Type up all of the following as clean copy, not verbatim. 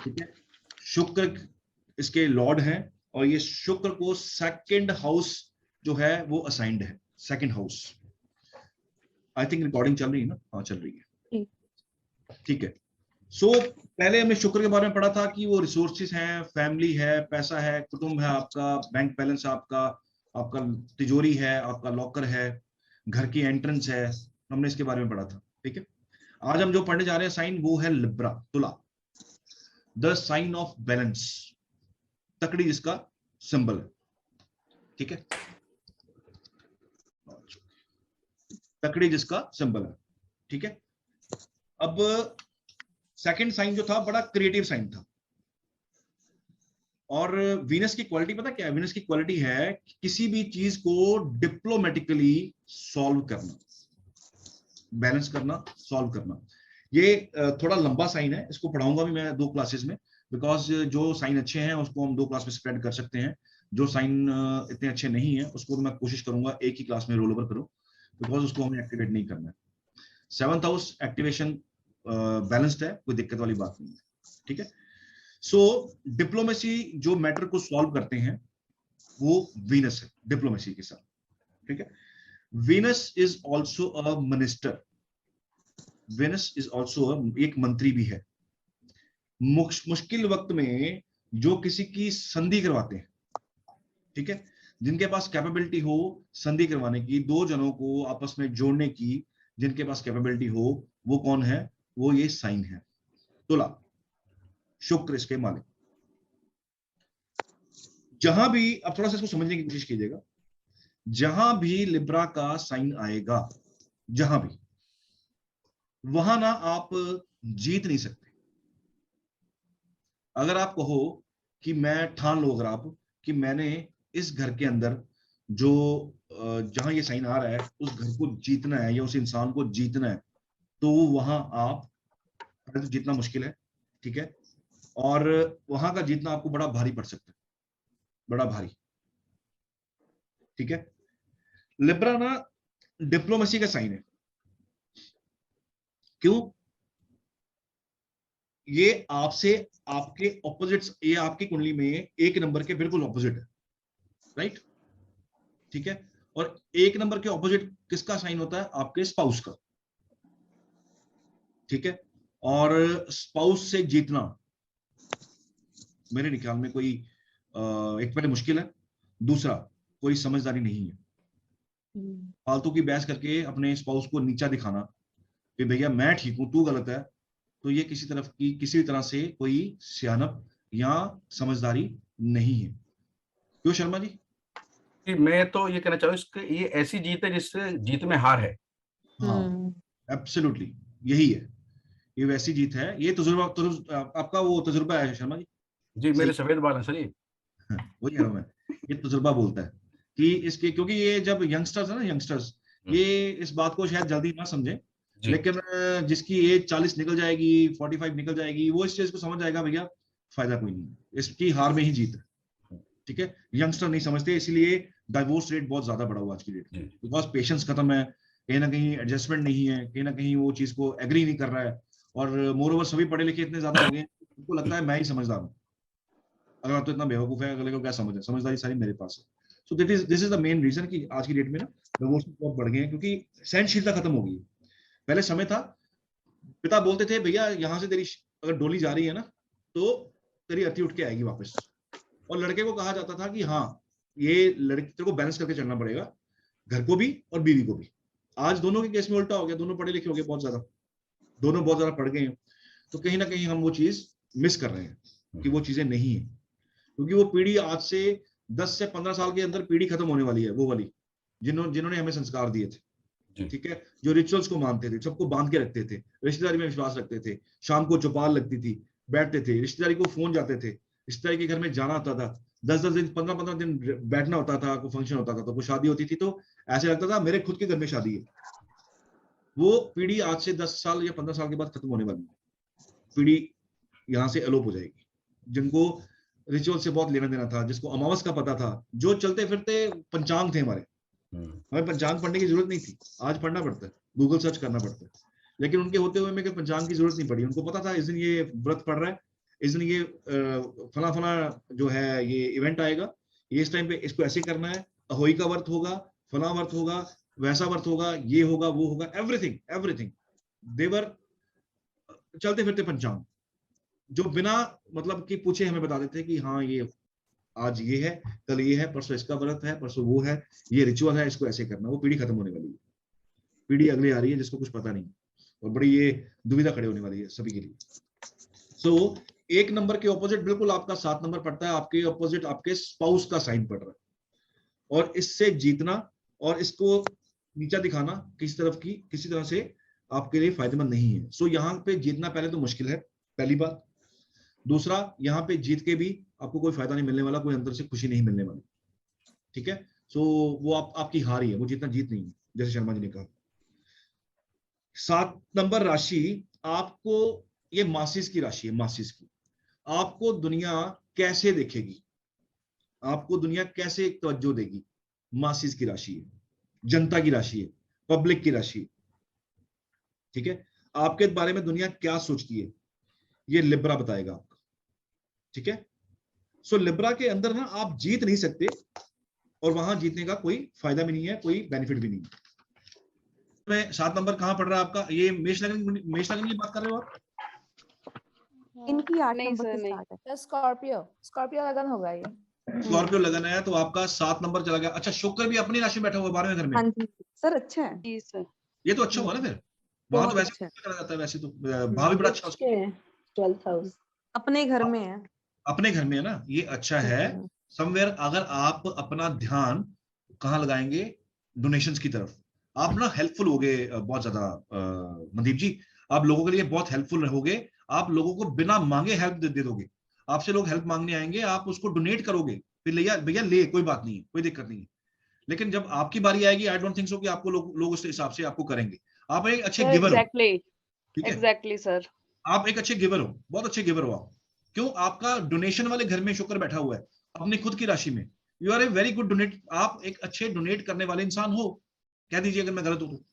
ठीक है, शुक्र इसके लॉर्ड हैं और ये शुक्र को सेकंड हाउस जो है वो असाइंड है, second house. I think recording चल रही है ना? हाँ चल रही है, ठीक है। सो पहले हमने शुक्र के बारे में पढ़ा था कि वो रिसोर्सेज हैं, फैमिली है, पैसा है, कुटुंब है आपका, बैंक बैलेंस आपका, आपका तिजोरी है, आपका लॉकर है, घर की एंट्रेंस है, हमने इसके बारे में पढ़ा था। ठीक है, आज हम जो पढ़ने जा रहे हैं साइन वो है लिब्रा, तुला, द साइन ऑफ बैलेंस, तकड़ी जिसका सिंबल है। ठीक है, तकड़ी जिसका सिंबल है। ठीक है, अब सेकंड साइन जो था बड़ा क्रिएटिव साइन था, और वीनस की क्वालिटी पता क्या है? वीनस की क्वालिटी है किसी भी चीज को डिप्लोमेटिकली सॉल्व करना, बैलेंस करना, सॉल्व करना। ये थोड़ा लंबा साइन है, इसको पढ़ाऊंगा भी मैं 2 क्लासेस में, बिकॉज जो साइन अच्छे हैं उसको हम 2 क्लास में स्प्रेड कर सकते हैं, जो साइन इतने अच्छे नहीं है उसको मैं कोशिश करूंगा एक ही क्लास में रोल ओवर करूं, बिकॉज उसको हमें एक्टिवेट नहीं करना है। 7th हाउस एक्टिवेशन बैलेंस्ड है, कोई दिक्कत वाली बात नहीं है। ठीक है, सो डिप्लोमेसी जो मैटर को सॉल्व करते हैं वो वीनस है डिप्लोमेसी के साथ। ठीक है, Venus is also a minister, Venus is also एक मंत्री भी है। मुश्किल वक्त में जो किसी की संधि करवाते हैं, ठीक है, जिनके पास कैपेबिलिटी हो संधि करवाने की, 2 जनों को आपस में जोड़ने की जिनके पास कैपेबिलिटी हो, वो कौन है? वो ये साइन है तुला, शुक्र इसके मालिक। जहां भी, अब थोड़ा सा इसको समझने की कोशिश कीजिएगा, जहां भी लिब्रा का साइन आएगा, जहां भी, वहां ना आप जीत नहीं सकते। अगर आप कहो कि मैं ठान लो, अगर आप कि मैंने इस घर के अंदर जो जहां ये साइन आ रहा है उस घर को जीतना है या उस इंसान को जीतना है, तो वहां आप तो जीतना मुश्किल है। ठीक है, और वहां का जीतना आपको बड़ा भारी पड़ सकता है, बड़ा भारी। ठीक है, लिब्रा ना डिप्लोमेसी का साइन है। क्यों? ये आपसे, आपके ऑपोजिट्स, ये आपकी कुंडली में 1 नंबर के बिल्कुल ऑपोजिट है, राइट? ठीक है, और 1 नंबर के ऑपोजिट किसका साइन होता है? आपके स्पाउस का। ठीक है, और स्पाउस से जीतना मेरे ख्याल में कोई एक पहले मुश्किल है, दूसरा कोई समझदारी नहीं है। फालतू की बहस करके अपने स्पाउस को नीचा दिखाना कि भैया मैं ठीक हूं तू गलत है, तो ये किसी तरफ की, किसी भी तरह से कोई सियानत या समझदारी नहीं है। क्यों शर्मा जी? मैं तो ये कहना चाहूँ इसके, ये ऐसी जीत है जिससे जीत में हार है। हाँ, एब्सोल्युटली यही है, ये वैसी जीत है। ये तजुर्बा आपका वो तजुर्बा है शर्मा जी। जी, मेरे सही, सफेद बाल हैं सर ये। वही कह रहा हूं मैं, ये तजुर्बा बोलता है कि इसके, क्योंकि ये जब यंगस्टर्स है ना, यंगस्टर्स ये इस बात को शायद जल्दी ना समझे, लेकिन जिसकी एज 40 निकल जाएगी, 45 निकल जाएगी, वो इस चीज को समझ जाएगा भैया फायदा कोई नहीं है, इसकी हार में ही जीत है। ठीक है, यंगस्टर नहीं समझते, इसलिए डाइवोर्स रेट बहुत ज्यादा बढ़ा हुआ आज की डेट में, बिकॉज पेशेंस खत्म है, कहीं ना कहीं एडजस्टमेंट नहीं है, कहीं ना कहीं वो चीज को एग्री नहीं कर रहा है, और मोर ओवर सभी पढ़े लिखे इतने ज्यादा हो गए, उनको लगता है मैं ही समझदार हूँ। अगर आप तो इतना बेवकूफ है, अगले को क्या समझ है? समझदारी सारी मेरे पास है। So this is the main reason कि आज की डेट में ना डिवोर्स बहुत बढ़ गए हैं, क्योंकि सहनशीलता खत्म हो गई है। पहले समय था, पिता बोलते थे भैया यहाँ से तेरी अगर डोली जा रही है ना तो तेरी अर्थी उठ के आएगी वापस, और लड़के को कहा जाता था कि हाँ ये लड़के तेरे को बैलेंस करके चलना पड़ेगा, घर को भी और बीवी को भी। आज दोनों के केस में उल्टा हो गया, दोनों पढ़े लिखे हो गए बहुत ज्यादा, दोनों बहुत ज्यादा पढ़ गए हैं, तो कहीं ना कहीं हम वो चीज मिस कर रहे हैं कि वो चीजें नहीं है, क्योंकि वो पीढ़ी आज से 10 से 15 साल के अंदर पीढ़ी खत्म होने वाली है, वो वाली जिन्होंने हमें संस्कार दिए थे। ठीक है, जो रिचुअल्स को मानते थे, सबको बांध के रखते थे, रिश्तेदारी में विश्वास रखते थे, शाम को चौपाल लगती थी, बैठते थे, रिश्तेदारी को फोन जाते थे, रिश्तेदारी के घर में जाना होता था, 10-10 दिन, 15-15 दिन बैठना होता था, कोई फंक्शन होता था, तो कोई शादी होती थी तो ऐसे लगता था मेरे खुद के घर में शादी है। वो पीढ़ी आज से 10 साल या 15 साल के बाद खत्म होने वाली है, पीढ़ी यहाँ से अलोप हो जाएगी। जिनको रिचुअल से बहुत लेना देना था, जिसको अमावस का पता था, जो चलते फिरते पंचांग थे हमारे, हमें पंचांग पढ़ने की जरूरत नहीं थी, आज पढ़ना पड़ता है, गूगल सर्च करना पड़ता है, लेकिन उनके होते हुए में पंचांग की जरूरत नहीं पड़ी, उनको पता था इस दिन ये व्रत पड़ रहा है, इस दिन ये फला फला जो है ये इवेंट आएगा, ये इस टाइम पे इसको ऐसे करना है, अहोई का व्रत होगा, फला व्रत होगा, वैसा व्रत होगा, ये होगा, वो होगा, एवरीथिंग एवरीथिंग। देवर चलते फिरते पंचांग जो बिना मतलब कि पूछे हमें बता देते हैं कि हाँ ये आज ये है, कल ये है, परसों इसका व्रत है, परसों वो है, ये रिचुअल है, इसको ऐसे करना। वो पीढ़ी खत्म होने वाली है, पीढ़ी अगली आ रही है जिसको कुछ पता नहीं, और बड़ी ये दुविधा खड़े होने वाली है सभी के लिए। सो 1 नंबर के ऑपोजिट बिल्कुल आपका 7 नंबर पड़ता है, आपके ऑपोजिट आपके स्पाउस का साइन पड़ रहा है, और इससे जीतना और इसको नीचा दिखाना किसी तरफ की किसी तरह से आपके लिए फायदेमंद नहीं है। सो यहाँ पे जीतना पहले तो मुश्किल है, पहली बात। दूसरा, यहाँ पे जीत के भी आपको कोई फायदा नहीं मिलने वाला, कोई अंदर से खुशी नहीं मिलने वाली, ठीक है। सो वो आपकी हार ही है, वो जीतना जीत नहीं है, जैसे शर्मा जी ने कहा। 7 नंबर राशि आपको, ये मासिस की राशि है, मासिस की। आपको दुनिया कैसे देखेगी, आपको दुनिया कैसे तवज्जो देगी, मासिस की राशि है, जनता की राशि है, पब्लिक की राशि है, ठीक है। आपके बारे में दुनिया क्या सोचती है, ये लिब्रा बताएगा आपको, ठीक है। सो लिब्रा के अंदर ना आप जीत नहीं सकते, और वहां जीतने का कोई फायदा भी नहीं है, कोई बेनिफिट भी नहीं है। 7 नंबर कहां पड़ रहा है आपका, ये मेष लग्न की बात कर रहे हो आप? इनकी 8 नहीं नंबर सर, से नहीं। स्टार्ट है। स्कॉर्पियो लगन होगा ये। स्कॉर्पियो लगन है तो आपका 7 नंबर चला गया। अच्छा, शुक्र भी अपनी राशि में बैठा हुआ है 12वें घर में। हाँ जी सर, अच्छा है। जी सर। ये तो अच्छा हुआ ना फिर, वहां तो बहुत वैसे अच्छा चला जाता है, वैसे तो वहां भी बड़ा अच्छा उसका 12th हाउस अपने घर में है। अपने घर में है ना, ये अच्छा है। समवेयर अगर आप अपना ध्यान कहाँ लगाएंगे, डोनेशंस की तरफ, आप ना हेल्पफुल होगे बहुत ज्यादा मनदीप जी, आप लोगों के लिए बहुत हेल्पफुल रहोगे। आप लोगों को बिना मांगे हेल्प दे दोगे, आपसे लोग हेल्प मांगने आएंगे, आप उसको डोनेट करोगे, फिर भैया भैया ले, कोई बात नहीं है, कोई दिक्कत नहीं है। लेकिन जब आपकी बारी आएगी, आई डोंट थिंक सो कि आपको लोग उस हिसाब से आपको करेंगे। आप एक अच्छे गिवर हो, ठीक है, एग्जैक्टली सर। आप एक अच्छे गिवर हो, बहुत अच्छे गिवर हो आप। क्यों? आपका डोनेशन वाले घर में शुक्र बैठा हुआ है, अपनी खुद की राशि में। You are a very good donate, आप एक अच्छे डोनेट करने वाले इंसान हो। कह दीजिए अगर मैं गलत हूं तो।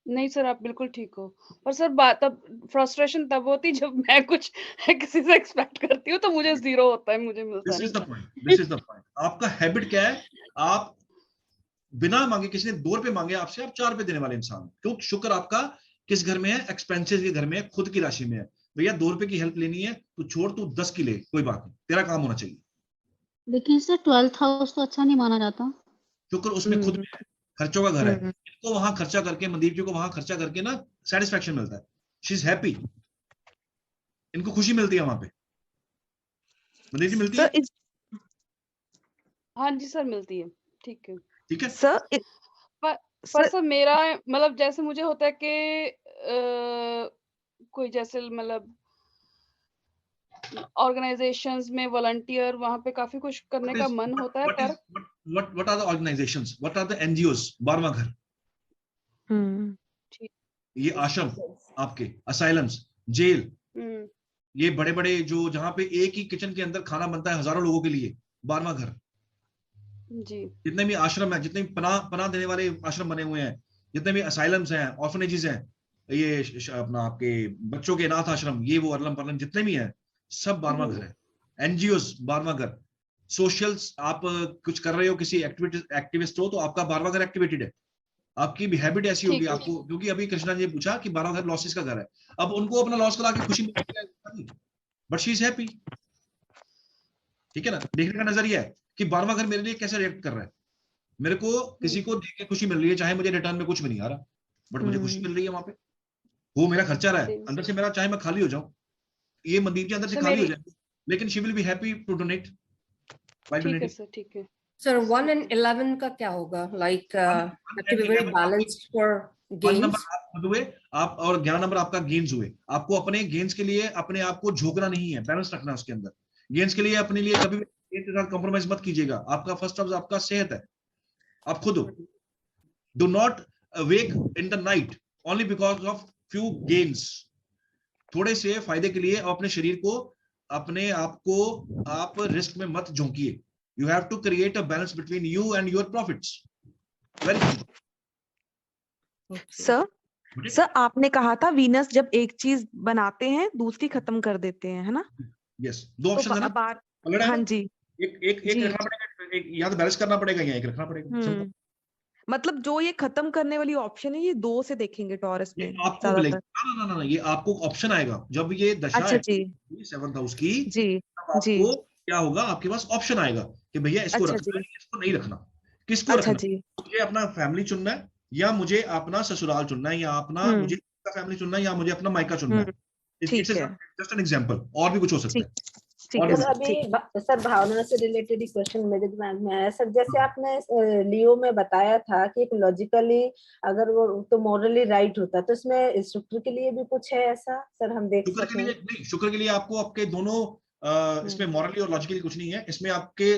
नहीं सर, आप बिल्कुल ठीक हो। पर सर बात तब फ्रस्ट्रेशन तब होती जब मैं कुछ किसी से एक्सपेक्ट करती हूँ तो मुझे जीरो होता है, मुझे मिलता दिस नहीं। Is the point, this is the point. आपका हैबिट क्या है, आप बिना मांगे, किसी ने 2 रुपए मांगे आपसे, आप 4 रुपए देने वाले इंसान। क्यों? शुक्र आपका किस घर में है, एक्सपेंसेस के घर में है, खुद की राशि में है। भैया 2 रुपए की हेल्प लेनी है, तू छोड़, तू 10 की ले, कोई बात नहीं, तेरा काम होना चाहिए। लेकिन सर 12th हाउस तो अच्छा नहीं माना जाता। शुक्र उसमें खुद में खर्चों का घर है, इनको वहां खर्चा करके, मनदीप जी को वहां खर्चा करके ना सेटिस्फेक्शन मिलता है, शी इज हैप्पी, इनको खुशी मिलती है वहां पे। मनदीप जी मिलती है? हाँ जी सर, मिलती है। ठीक है, ठीक है सर पर सर मेरा मतलब जैसे मुझे होता है कि कोई जैसे मतलब ऑर्गेनाइजेशंस में वॉलंटियर, वहां पे काफी कुछ करने का मन होता है। पर what are the organizations, what are the NGOs? 12वां घर, ये आश्रम, आपके असाइलम्स, जेल, ये बड़े बड़े जो जहां पे एक ही किचन के अंदर खाना बनता है हजारों लोगों के लिए, 12वां घर। जी, जितने भी आश्रम है, जितने भी पनाह देने वाले आश्रम बने हुए हैं, जितने भी असाइलम्स हैं, ऑर्फनेजेस हैं, ये अपना आपके बच्चों के अनाथ आश्रम, ये वो अरलम परलम जितने भी हैं, सब 12वां घर है। एनजीओस 12वां घर। सोशल्स, आप कुछ कर रहे हो, किसी एक्टिविस्ट हो, तो आपका 12वां घर एक्टिवेटेड है। आपकी भी हैबिट ऐसी होगी आपको, क्योंकि अभी कृष्णा जी ने पूछा कि 12वां घर लॉसेस का घर है, अब उनको अपना लॉस करा के खुशी मिलती है, बट शी इज हैप्पी। ठीक है ना, देखने का नजरिया है कि 12वां घर मेरे लिए कैसे रिएक्ट कर रहा है। मेरे को किसी को देख के खुशी मिल रही है, चाहे मुझे रिटर्न में कुछ भी नहीं आ रहा, बट मुझे खुशी मिल रही है वहां पे, वो मेरा खर्चा रहा है अंदर से मेरा, चाहे मैं खाली हो जाऊं, ये मनदीप जी अंदर से खाली हो जाए, लेकिन she will be happy to donate. ठीक है सर, ठीक है सर। 1 and 11 का क्या होगा? Like to be very balanced for gains. आप खुद हुए, आप और 11 नंबर आपका गेन्स हुए। आपको अपने गेन्स के लिए अपने आप को झोंकना नहीं है, बैलेंस रखना है उसके अंदर। गेन्स के लिए अपने लिए कभी भी के साथ कॉम्प्रोमाइज मत कीजिएगा। आपका फर्स्ट ऑफ आपका सेहत है, आप खुद हो। Do not wake in the night only because of few gains. थोड़े से फायदे के लिए अपने शरीर को, अपने आप को आप रिस्क में मत झोंकिए। You have to create a balance between you and your profits. Very good. Sir sir आपने कहा था वीनस जब एक चीज बनाते हैं दूसरी खत्म कर देते हैं, है ना? यस, दो तो ऑप्शन है ना, बार पकड़ा है हाँ ना? जी एक जी रखना पड़ेगा, एक या तो बैलेंस करना पड़ेगा या एक रखना पड़ेगा, सिंपल। मतलब जो ये खत्म करने वाली ऑप्शन है ये 2 से देखेंगे टॉरस ये में आपको मिलेगी, ज्यादातर। ना, ये आपको ऑप्शन आएगा जब ये दशा अच्छा है जी 7th हाउस की, जी तब जी आपको क्या होगा, आपके पास ऑप्शन आएगा कि भैया इसको अच्छा रखना जी है, इसको नहीं रखना। किसको अच्छा रखना, जी मुझे अपना फैमिली चुनना है या मुझे अपना ससुराल चुनना है, या अपना मुझे फैमिली चुनना है, या मुझे अपना मायका चुनना है। इट्स ठीक है जस्ट एन एग्जांपल, और भी कुछ हो सकता ठीक है। ठीक और है भी सर सर ठीक अभी सर भावना से रिलेटेड ही क्वेश्चन मेरे दिमाग में आया सर, जैसे आपने लियो में बताया था कि एक लॉजिकली अगर वो तो मॉरली राइट होता, तो इसमें शुक्र के लिए भी कुछ है ऐसा सर, हम देख शुक्र के सकें? लिए नहीं, शुक्र के लिए आपको आपके दोनों इसमें मॉरली और लॉजिकली कुछ नहीं है, इसमें आपके